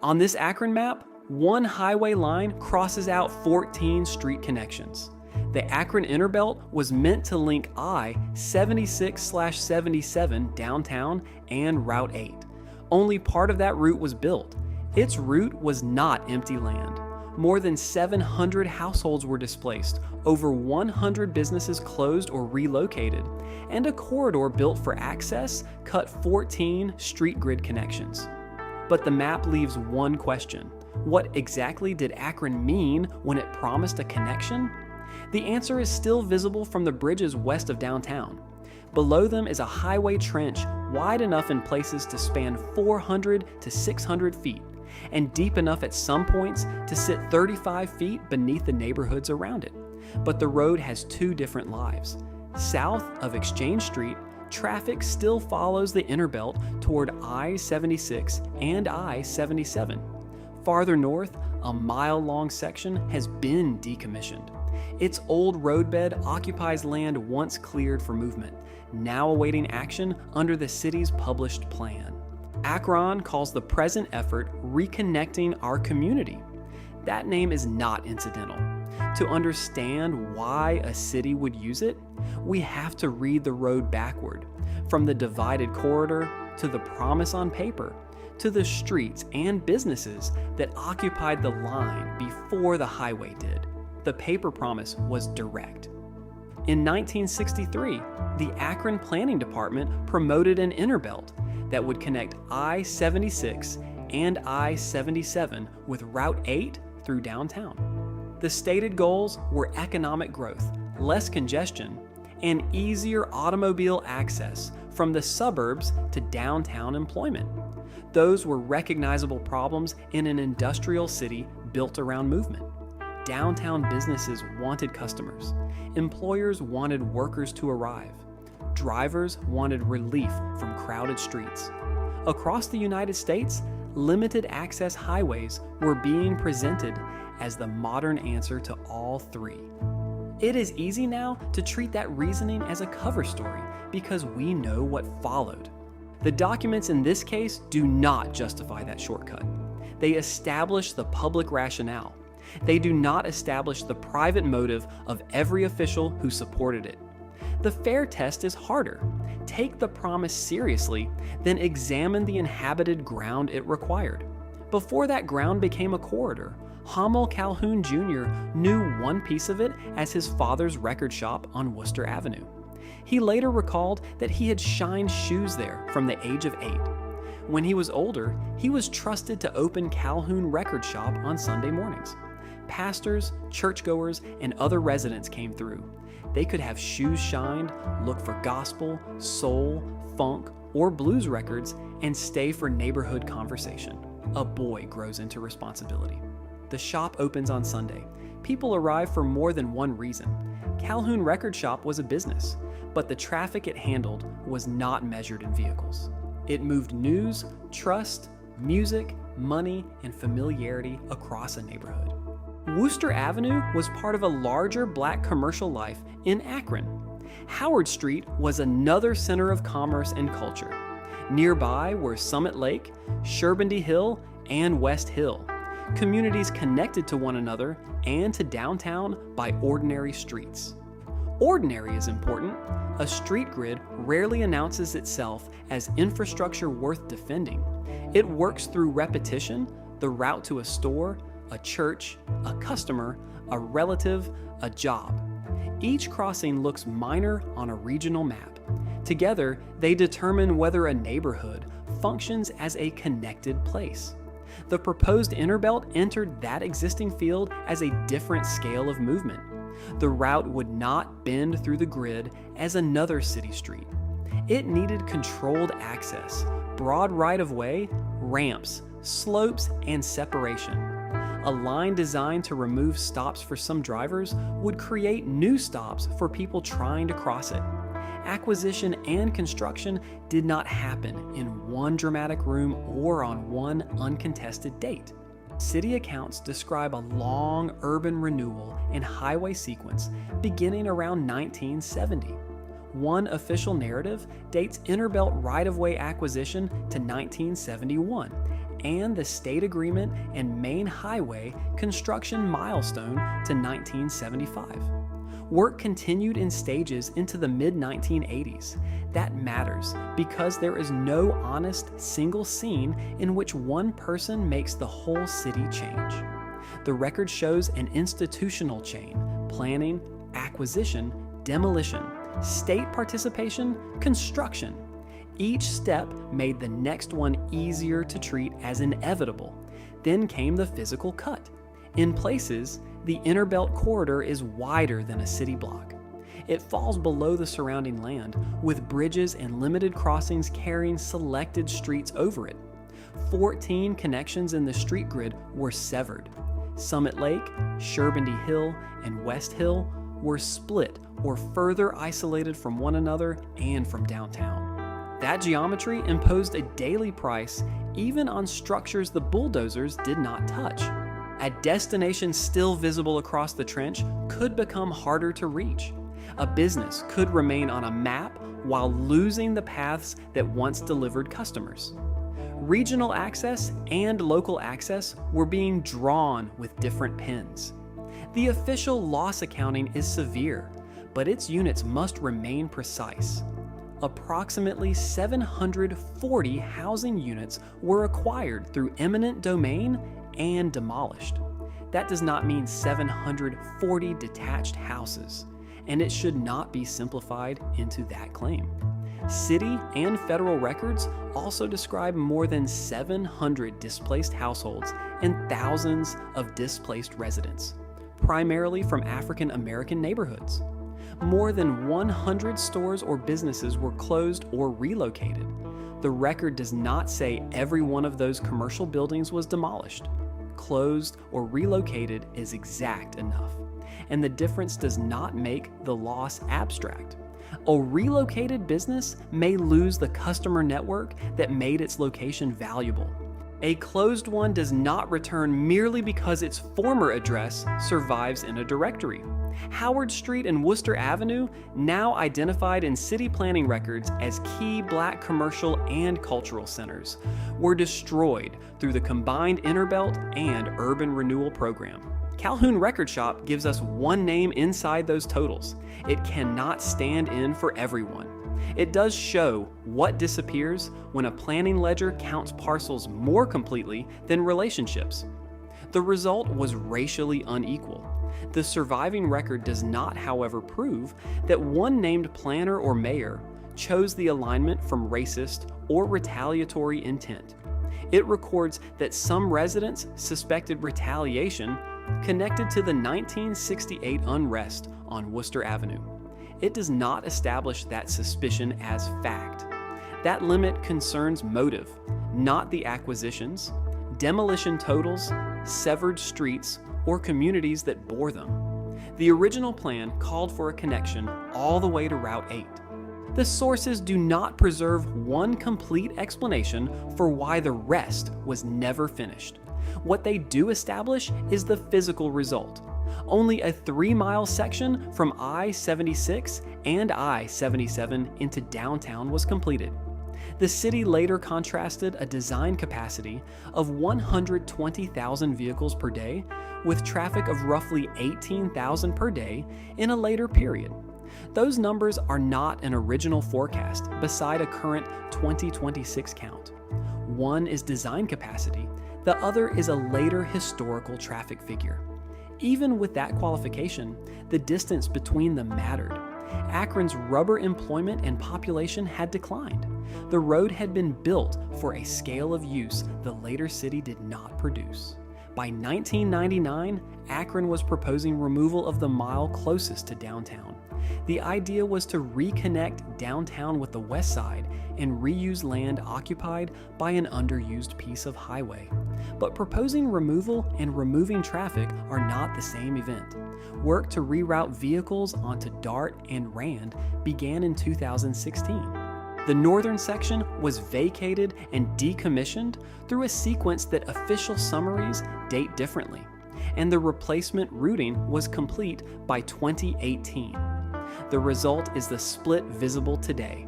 On this Akron map, one highway line crosses out 14 street connections. The Akron Innerbelt was meant to link I-76/77 downtown and Route 8. Only part of that route was built. Its route was not empty land. More than 700 households were displaced, over 100 businesses closed or relocated, and a corridor built for access cut 14 street grid connections. But the map leaves one question. What exactly did Akron mean when it promised a connection? The answer is still visible from the bridges west of downtown. Below them is a highway trench wide enough in places to span 400 to 600 feet, and deep enough at some points to sit 35 feet beneath the neighborhoods around it. But the road has two different lives. South of Exchange Street, traffic still follows the Innerbelt toward I-76 and I-77. Farther north, a mile-long section has been decommissioned. Its old roadbed occupies land once cleared for movement, now awaiting action under the city's published plan. Akron calls the present effort Reconnecting Our Community. That name is not incidental. To understand why a city would use it, we have to read the road backward, from the divided corridor to the promise on paper, to the streets and businesses that occupied the line before the highway did. The paper promise was direct. In 1963, the Akron Planning Department promoted an Innerbelt that would connect I-76 and I-77 with Route 8 through downtown. The stated goals were economic growth, less congestion, and easier automobile access from the suburbs to downtown employment. Those were recognizable problems in an industrial city built around movement. Downtown businesses wanted customers. Employers wanted workers to arrive. Drivers wanted relief from crowded streets. Across the United States, limited access highways were being presented as the modern answer to all three. It is easy now to treat that reasoning as a cover story because we know what followed. The documents in this case do not justify that shortcut. They establish the public rationale. They do not establish the private motive of every official who supported it. The fair test is harder. Take the promise seriously, then examine the inhabited ground it required. Before that ground became a corridor, Hamel Calhoun Jr. knew one piece of it as his father's record shop on Wooster Avenue. He later recalled that he had shined shoes there from the age of 8. When he was older, he was trusted to open Calhoun Record Shop on Sunday mornings. Pastors, churchgoers, and other residents came through. They could have shoes shined, look for gospel, soul, funk, or blues records, and stay for neighborhood conversation. A boy grows into responsibility. The shop opens on Sunday. People arrive for more than one reason. Calhoun Record Shop was a business, but the traffic it handled was not measured in vehicles. It moved news, trust, music, money, and familiarity across a neighborhood. Wooster Avenue was part of a larger black commercial life in Akron. Howard Street was another center of commerce and culture. Nearby were Summit Lake, Sherbondy Hill, and West Hill, communities connected to one another and to downtown by ordinary streets. Ordinary is important. A street grid rarely announces itself as infrastructure worth defending. It works through repetition, the route to a store, a church, a customer, a relative, a job. Each crossing looks minor on a regional map. Together, they determine whether a neighborhood functions as a connected place. The proposed Innerbelt entered that existing field as a different scale of movement. The route would not bend through the grid as another city street. It needed controlled access, broad right-of-way, ramps, slopes, and separation. A line designed to remove stops for some drivers would create new stops for people trying to cross it. Acquisition and construction did not happen in one dramatic room or on one uncontested date. City accounts describe a long urban renewal and highway sequence beginning around 1970. One official narrative dates Innerbelt right-of-way acquisition to 1971, and the state agreement and main highway construction milestone to 1975. Work continued in stages into the mid-1980s. That matters because there is no honest single scene in which one person makes the whole city change. The record shows an institutional chain: planning, acquisition, demolition, state participation, construction. Each step made the next one easier to treat as inevitable. Then came the physical cut. In places, the Innerbelt corridor is wider than a city block. It falls below the surrounding land, with bridges and limited crossings carrying selected streets over it. 14 connections in the street grid were severed. Summit Lake, Sherbondy Hill, and West Hill were split or further isolated from one another and from downtown. That geometry imposed a daily price even on structures the bulldozers did not touch. A destination still visible across the trench could become harder to reach. A business could remain on a map while losing the paths that once delivered customers. Regional access and local access were being drawn with different pins. The official loss accounting is severe, but its units must remain precise. Approximately 740 housing units were acquired through eminent domain and demolished. That does not mean 740 detached houses, and it should not be simplified into that claim. City and federal records also describe more than 700 displaced households and thousands of displaced residents, primarily from African American neighborhoods. More than 100 stores or businesses were closed or relocated. The record does not say every one of those commercial buildings was demolished. Closed or relocated is exact enough, and the difference does not make the loss abstract. A relocated business may lose the customer network that made its location valuable. A closed one does not return merely because its former address survives in a directory. Howard Street and Wooster Avenue, now identified in city planning records as key Black commercial and cultural centers, were destroyed through the combined Innerbelt and Urban Renewal program. Calhoun Record Shop gives us one name inside those totals. It cannot stand in for everyone. It does show what disappears when a planning ledger counts parcels more completely than relationships. The result was racially unequal. The surviving record does not, however, prove that one named planner or mayor chose the alignment from racist or retaliatory intent. It records that some residents suspected retaliation connected to the 1968 unrest on Wooster Avenue. It does not establish that suspicion as fact. That limit concerns motive, not the acquisitions, demolition totals, severed streets, or communities that bore them. The original plan called for a connection all the way to Route 8. The sources do not preserve one complete explanation for why the rest was never finished. What they do establish is the physical result. Only a 3-mile section from I-76 and I-77 into downtown was completed. The city later contrasted a design capacity of 120,000 vehicles per day with traffic of roughly 18,000 per day in a later period. Those numbers are not an original forecast beside a current 2026 count. One is design capacity, the other is a later historical traffic figure. Even with that qualification, the distance between them mattered. Akron's rubber employment and population had declined. The road had been built for a scale of use the later city did not produce. By 1999, Akron was proposing removal of the mile closest to downtown. The idea was to reconnect downtown with the west side and reuse land occupied by an underused piece of highway. But proposing removal and removing traffic are not the same event. Work to reroute vehicles onto Dart and Rand began in 2016. The northern section was vacated and decommissioned through a sequence that official summaries date differently, and the replacement routing was complete by 2018. The result is the split visible today.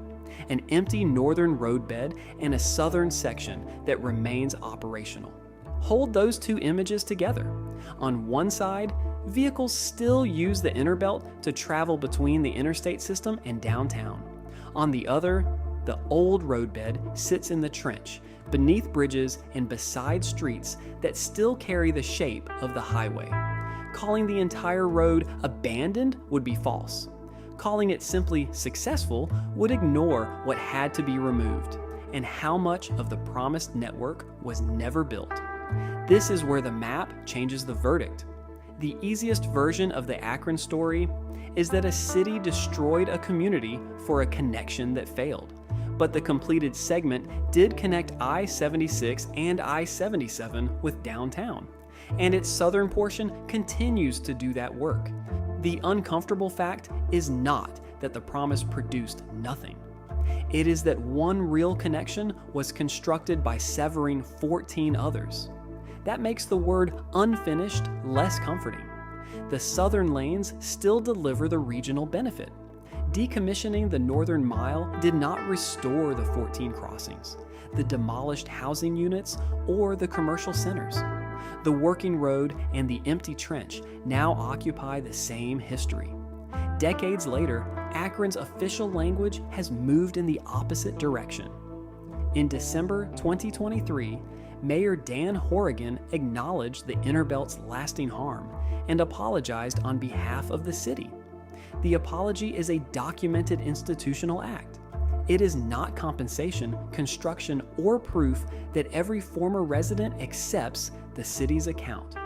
an empty northern roadbed, and a southern section that remains operational. Hold those two images together. On one side, vehicles still use the Innerbelt to travel between the interstate system and downtown. On the other, the old roadbed sits in the trench, beneath bridges and beside streets that still carry the shape of the highway. Calling the entire road abandoned would be false. Calling it simply successful would ignore what had to be removed and how much of the promised network was never built. This is where the map changes the verdict. The easiest version of the Akron story is that a city destroyed a community for a connection that failed. But the completed segment did connect I-76 and I-77 with downtown, and its southern portion continues to do that work. The uncomfortable fact is not that the promise produced nothing. It is that one real connection was constructed by severing 14 others. That makes the word unfinished less comforting. The southern lanes still deliver the regional benefit. Decommissioning the northern mile did not restore the 14 crossings, the demolished housing units, or the commercial centers. The working road and the empty trench now occupy the same history. Decades later, Akron's official language has moved in the opposite direction. In December 2023, Mayor Dan Horrigan acknowledged the Innerbelt's lasting harm and apologized on behalf of the city. The apology is a documented institutional act. It is not compensation, construction, or proof that every former resident accepts the city's account.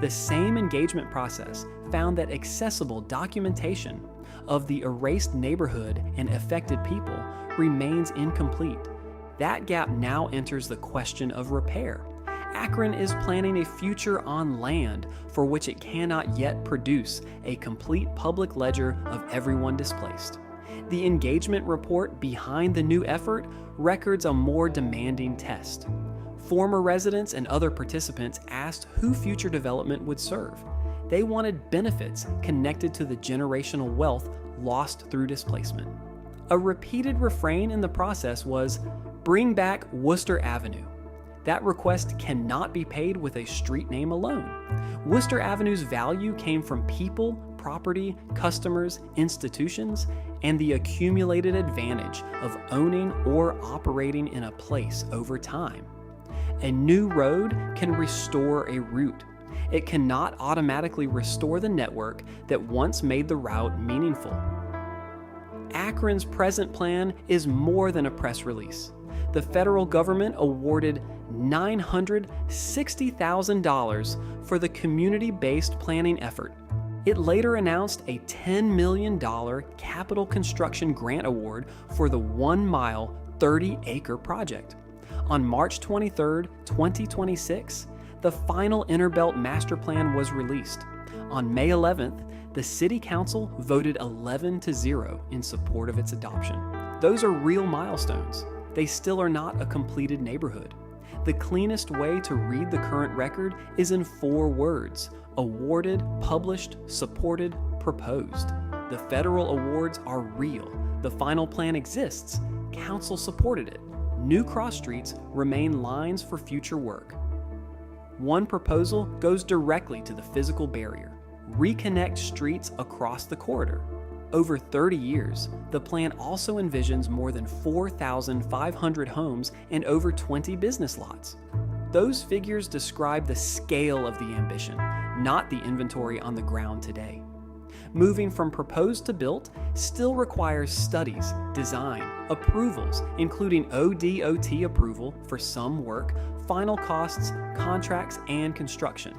The same engagement process found that accessible documentation of the erased neighborhood and affected people remains incomplete. That gap now enters the question of repair. Akron is planning a future on land for which it cannot yet produce a complete public ledger of everyone displaced. The engagement report behind the new effort records a more demanding test. Former residents and other participants asked who future development would serve. They wanted benefits connected to the generational wealth lost through displacement. A repeated refrain in the process was, "Bring back Wooster Avenue." That request cannot be paid with a street name alone. Wooster Avenue's value came from people, property, customers, institutions, and the accumulated advantage of owning or operating in a place over time. A new road can restore a route. It cannot automatically restore the network that once made the route meaningful. Akron's present plan is more than a press release. The federal government awarded $960,000 for the community-based planning effort. It later announced a $10 million capital construction grant award for the 1-mile, 30-acre project. On March 23, 2026, the final Innerbelt master plan was released. On May 11th, the City Council voted 11-0 in support of its adoption. Those are real milestones. They still are not a completed neighborhood. The cleanest way to read the current record is in 4 words: awarded, published, supported, proposed. The federal awards are real. The final plan exists. Council supported it. New cross streets remain lines for future work. One proposal goes directly to the physical barrier: reconnect streets across the corridor. Over 30 years, the plan also envisions more than 4,500 homes and over 20 business lots. Those figures describe the scale of the ambition, not the inventory on the ground today. Moving from proposed to built still requires studies, design, approvals, including ODOT approval for some work, final costs, contracts, and construction.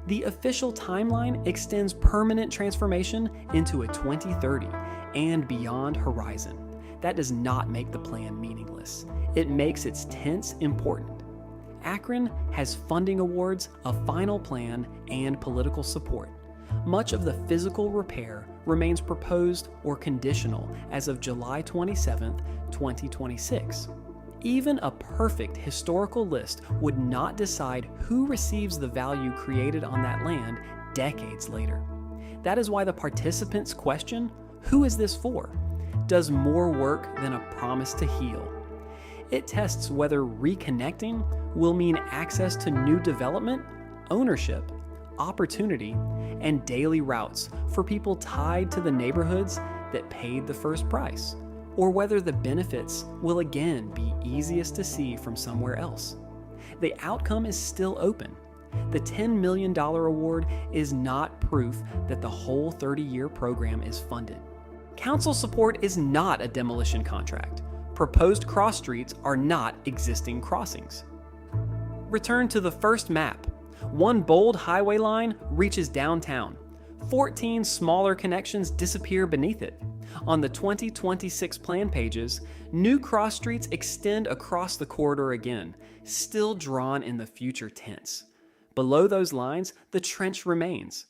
The official timeline extends permanent transformation into a 2030 and beyond horizon. That does not make the plan meaningless. It makes its tense important. Akron has funding awards, a final plan, and political support. Much of the physical repair remains proposed or conditional as of July 27, 2026. Even a perfect historical list would not decide who receives the value created on that land decades later. That is why the participants question, who is this for? does more work than a promise to heal. It tests whether reconnecting will mean access to new development, ownership, opportunity, and daily routes for people tied to the neighborhoods that paid the first price, or whether the benefits will again be easiest to see from somewhere else. The outcome is still open. The $10 million award is not proof that the whole 30-year program is funded. Council support is not a demolition contract. Proposed cross streets are not existing crossings. Return to the first map. One bold highway line reaches downtown. 14 smaller connections disappear beneath it. On the 2026 plan pages, new cross streets extend across the corridor again, still drawn in the future tense. Below those lines, the trench remains.